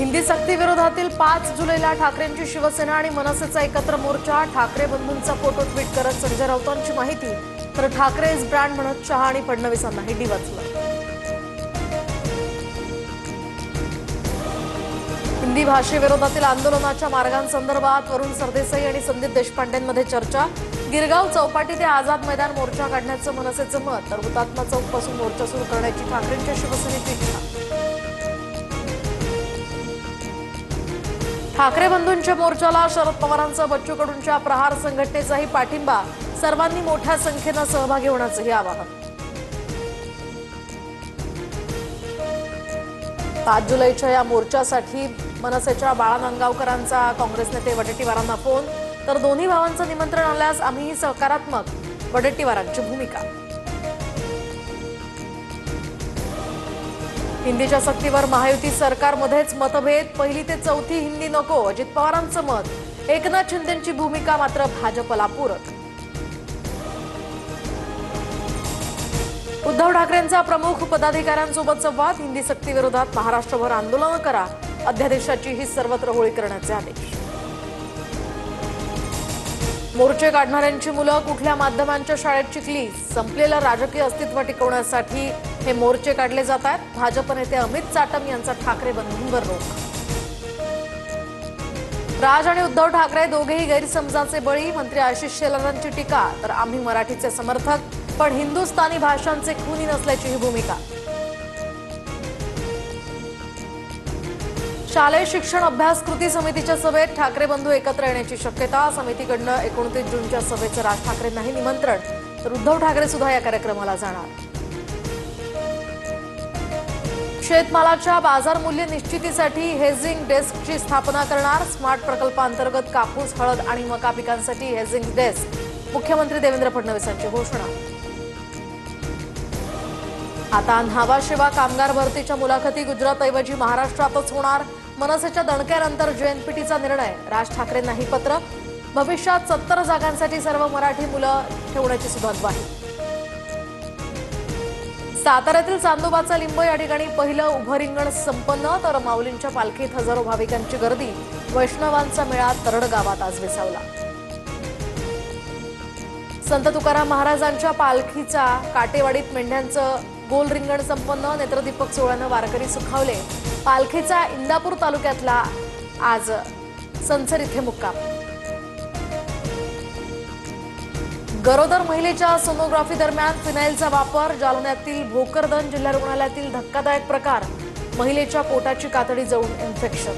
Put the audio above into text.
हिंदी सक्ती विरोधातील 5 जुलैला ठाकरेंची शिवसेना आणि मनसेचा एकत्र मोर्चा। ठाकरे बंधूंचा फोटो ट्विट करत संजय राऊतांची माहिती, तर ठाकरे इज ब्रँड म्हणत शहा आणि फडणवीसांनाही डिवचलं। हिंदी भाषेविरोधातील आंदोलनाच्या मार्गांसंदर्भात वरुण सरदेसाई आणि संदीप देशपांडेंमध्ये चर्चा। गिरगाव चौपाटी ते आझाद मैदान मोर्चा काढण्याचं मनसेचं मत, तर हुतात्मा चौकपासून मोर्चा सुरू करण्याची ठाकरेंच्या शिवसेनेची इच्छा। ठाकरे बंधूंच्या मोर्चाला शरद पवारांचा बच्चू कडूंच्या प्रहार संघटनेचाही पाठिंबा। सर्वांनी मोठ्या संख्येने सहभागी होण्याचंही आवाहन। 5 जुलैच्या या मोर्चासाठी मनसेच्या बाळा नांदगावकरांचा काँग्रेस नेते वडेट्टीवारांना फोन, तर दोन्ही भावांचं निमंत्रण आल्यास आम्हीही सकारात्मक, वडेट्टीवारांची भूमिका। हिंदीच्या सक्तीवर महायुती सरकारमध्येच मतभेद, पहिली ते चौथी हिंदी नको अजित पवारांचं मत। एकनाथ शिंदेंची भूमिका मात्र भाजपला पूरक। उद्धव ठाकरेंचा प्रमुख पदाधिकाऱ्यांसोबत संवाद, हिंदी सक्ती विरोधात महाराष्ट्रभर आंदोलन करा, अध्यादेशाची ही सर्वत्र होळी करण्याचे आदेश। मोर्चे काढणाऱ्यांची मुलं कुठल्या माध्यमांच्या शाळेत शिकली, संपलेलं राजकीय अस्तित्व टिकवण्यासाठी हे मोर्चे काढले जात आहेत। भाजप नेते अमित चाटम यांचा ठाकरे बंधूंवर रोख। राज आणि उद्धव ठाकरे दोघेही गैरसमजाचे बळी, मंत्री आशिष शेलारांची टीका, तर आम्ही मराठीचे समर्थक पण हिंदुस्थानी भाषांचे खुनी नसल्याची ही भूमिका। शालेय शिक्षण अभ्यास कृती समितीच्या सभेत ठाकरे बंधू एकत्र येण्याची शक्यता। समितीकडून 29 जूनच्या सभेचं राज ठाकरेंनाही निमंत्रण, तर उद्धव ठाकरे सुद्धा या कार्यक्रमाला जाणार। शेतमालाच्या बाजार मूल्य निश्चितीसाठी हेजिंग डेस्कची स्थापना करणार। स्मार्ट प्रकल्पांतर्गत कापूस, हळद आणि मका पिकांसाठी हेजिंग डेस्क, मुख्यमंत्री देवेंद्र फडणवीसांची घोषणा। आता न्हावा शेवा कामगार भरतीच्या मुलाखती गुजरातऐवजी महाराष्ट्रातच होणार। मनसेच्या दणक्यानंतर जेएनपीटीचा निर्णय, राज ठाकरेंनाही पत्र। भविष्यात 70 जागांसाठी सर्व मराठी मुलं ठेवण्याची सुद्धा ग्वाही। साताऱ्यातील चांदोबाचा लिंब या ठिकाणी पहिलं उभं रिंगण संपन्न, तर माऊलींच्या पालखीत हजारो भाविकांची गर्दी। वैष्णवांचा मेळा तरड गावात आज विसावला। संत तुकाराम महाराजांच्या पालखीचा काटेवाडीत मेंढ्यांचं गोल रिंगण संपन्न, नेत्रदीपक सोहळ्यानं वारकरी सुखावले। पालखीचा इंदापूर तालुक्यातला आज संसर इथे मुक्काम। गरोदर महिलेच्या सोनोग्राफी दरम्यान फिनाईलचा वापर, जालन्यातील भोकरदन जिल्हा रुग्णालयातील धक्कादायक प्रकार, महिलेच्या पोटाची कातडी जळून इन्फेक्शन।